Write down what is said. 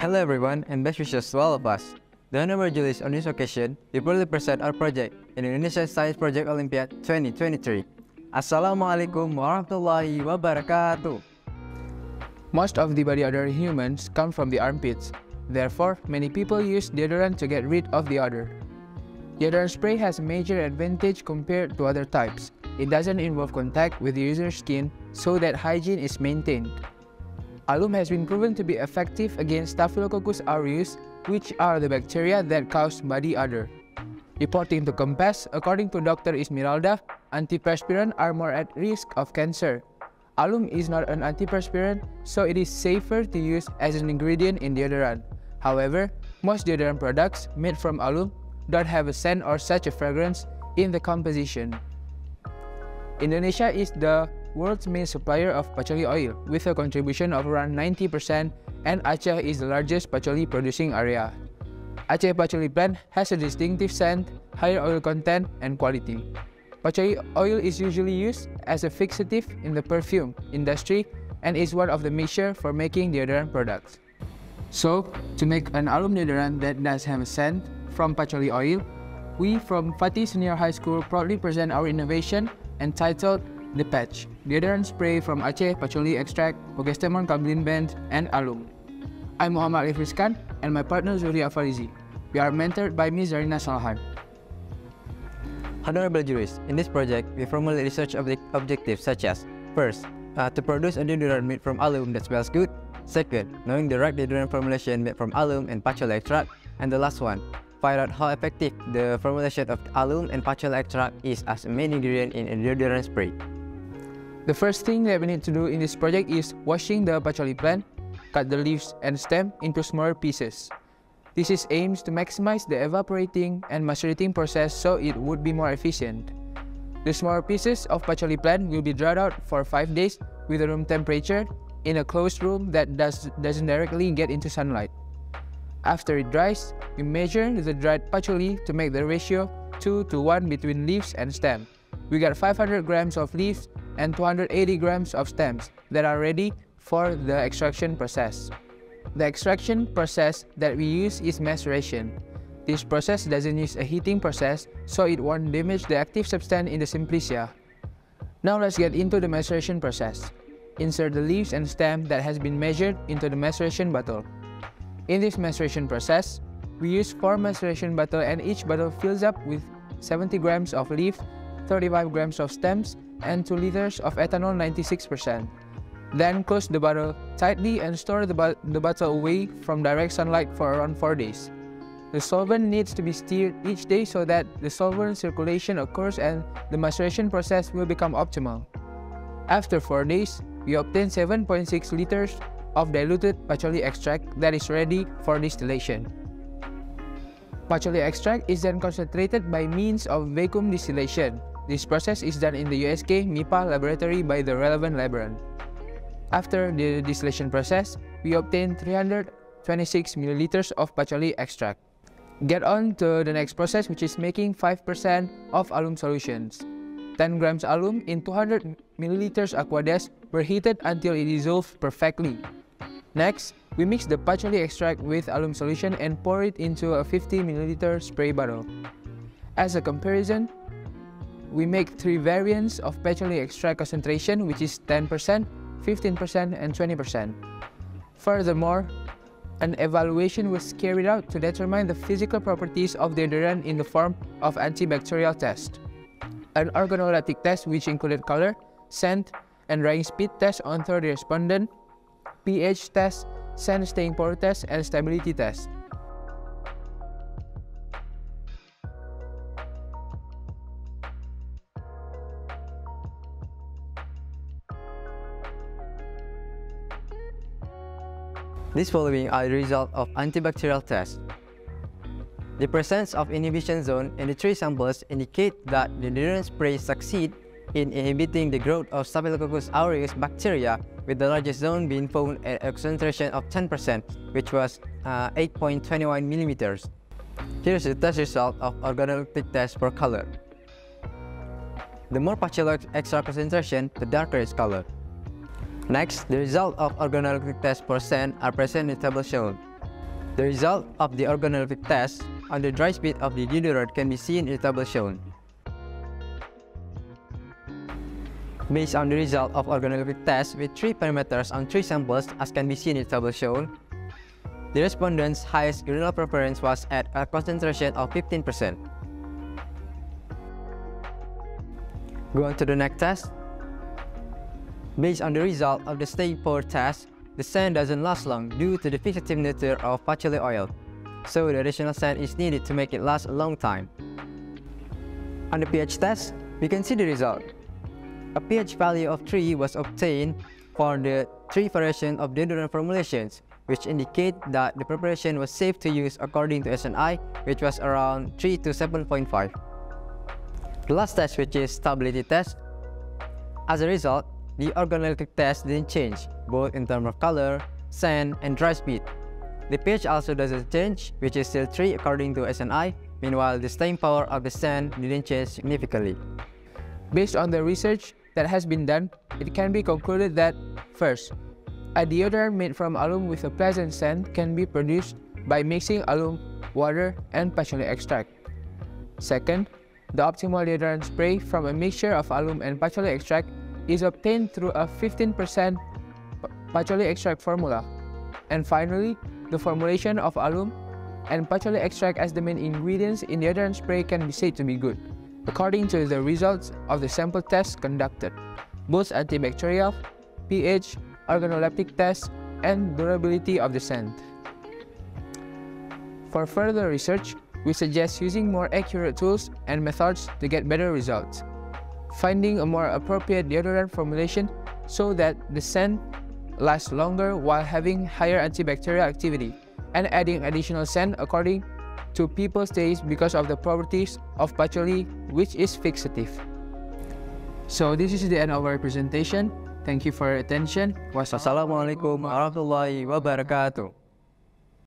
Hello everyone and best wishes to all of us. The Honorable Julius on this occasion, we proudly present our project in the Indonesia Science Project Olympiad 2023. Assalamualaikum warahmatullahi wabarakatuh. Most of the body odor in humans come from the armpits. Therefore, many people use deodorant to get rid of the odor. Deodorant spray has a major advantage compared to other types. It doesn't involve contact with the user's skin, so that hygiene is maintained. Alum has been proven to be effective against Staphylococcus aureus, which are the bacteria that cause body odor. Reporting to Compass, according to Dr. Esmeralda, antiperspirant are more at risk of cancer. Alum is not an antiperspirant, so it is safer to use as an ingredient in deodorant. However, most deodorant products made from alum don't have a scent or such a fragrance in the composition. Indonesia is the world's main supplier of patchouli oil, with a contribution of around 90%, and Aceh is the largest patchouli producing area. Aceh patchouli plant has a distinctive scent, higher oil content, and quality. Patchouli oil is usually used as a fixative in the perfume industry and is one of the measures for making deodorant products. So, to make an alum deodorant that does have a scent from patchouli oil, we from Fatih Senior High School proudly present our innovation entitled The Patch, deodorant spray from Aceh patchouli extract, Progestemon Camelin Band, and alum. I'm Muhammad Alief Rizkan and my partner Zuchri Alfarizi. We are mentored by Ms. Zarina Salahan. Honorable juries, in this project, we formulate research objectives such as: first, to produce a deodorant made from alum that smells good; second, knowing the right deodorant formulation made from alum and patchouli extract; and the last one, find out how effective the formulation of alum and patchouli extract is as a main ingredient in a deodorant spray. The first thing that we need to do in this project is washing the patchouli plant. Cut the leaves and stem into smaller pieces. This is aims to maximize the evaporating and macerating process so it would be more efficient. The smaller pieces of patchouli plant will be dried out for 5 days with a room temperature in a closed room that doesn't directly get into sunlight. After it dries, we measure the dried patchouli to make the ratio 2:1 between leaves and stem. We got 500 grams of leaves and 280 grams of stems that are ready for the extraction process. The extraction process that we use is maceration. This process doesn't use a heating process, so it won't damage the active substance in the Simplicia. Now let's get into the maceration process. Insert the leaves and stem that has been measured into the maceration bottle. In this maceration process, we use 4 maceration bottles and each bottle fills up with 70 grams of leaf, 35 grams of stems, and 2 liters of ethanol 96%. Then close the bottle tightly and store the bottle away from direct sunlight for around 4 days. The solvent needs to be stirred each day so that the solvent circulation occurs and the maceration process will become optimal. After 4 days, we obtain 7.6 liters of diluted patchouli extract that is ready for distillation. Patchouli extract is then concentrated by means of vacuum distillation. This process is done in the USK MIPA laboratory by the relevant laborant. After the distillation process, we obtain 326 milliliters of patchouli extract. Get on to the next process, which is making 5% of alum solutions. 10 grams alum in 200 milliliters aqueous were heated until it dissolved perfectly. Next, we mix the patchouli extract with alum solution and pour it into a 50 milliliter spray bottle. As a comparison, we make 3 variants of patchouli extract concentration, which is 10%, 15%, and 20%. Furthermore, an evaluation was carried out to determine the physical properties of deodorant in the form of antibacterial test. An organoleptic test which included color, scent, and drying speed test on 30 respondents, pH test, scent staying power test, and stability test. These following are the results of antibacterial test. The presence of inhibition zone in the 3 samples indicate that the deodorant spray succeed in inhibiting the growth of Staphylococcus aureus bacteria, with the largest zone being found at a concentration of 10%, which was 8.21 millimeters. Here's the test result of organoleptic test for color. The more patchouli extract concentration, the darker its color. Next, the result of organoleptic test for scent are present in the table shown. The result of the organoleptic test on the dry speed of the deodorant can be seen in the table shown. Based on the result of organoleptic test with 3 parameters on 3 samples as can be seen in the table shown, the respondents' highest granular preference was at a concentration of 15%. Going to the next test. Based on the result of the staying power test, the scent doesn't last long due to the fixative nature of patchouli oil, so the additional scent is needed to make it last a long time. On the pH test, we can see the result. A pH value of 3 was obtained for the 3 variations of deodorant formulations, which indicate that the preparation was safe to use according to SNI, which was around 3 to 7.5. The last test, which is stability test. As a result, the organoleptic test didn't change, both in terms of color, scent, and dry speed. The pH also doesn't change, which is still 3 according to SNI, meanwhile the staying power of the scent didn't change significantly. Based on the research that has been done, it can be concluded that, first, a deodorant made from alum with a pleasant scent can be produced by mixing alum, water, and patchouli extract. Second, the optimal deodorant spray from a mixture of alum and patchouli extract is obtained through a 15% patchouli extract formula. And finally, the formulation of alum and patchouli extract as the main ingredients in deodorant spray can be said to be good, according to the results of the sample tests conducted, both antibacterial, pH, organoleptic tests, and durability of the scent. For further research, we suggest using more accurate tools and methods to get better results, finding a more appropriate deodorant formulation so that the scent lasts longer while having higher antibacterial activity, and adding additional scent according to people's taste because of the properties of patchouli, which is fixative. So this is the end of our presentation. Thank you for your attention. Wassalamualaikum warahmatullahi wabarakatuh.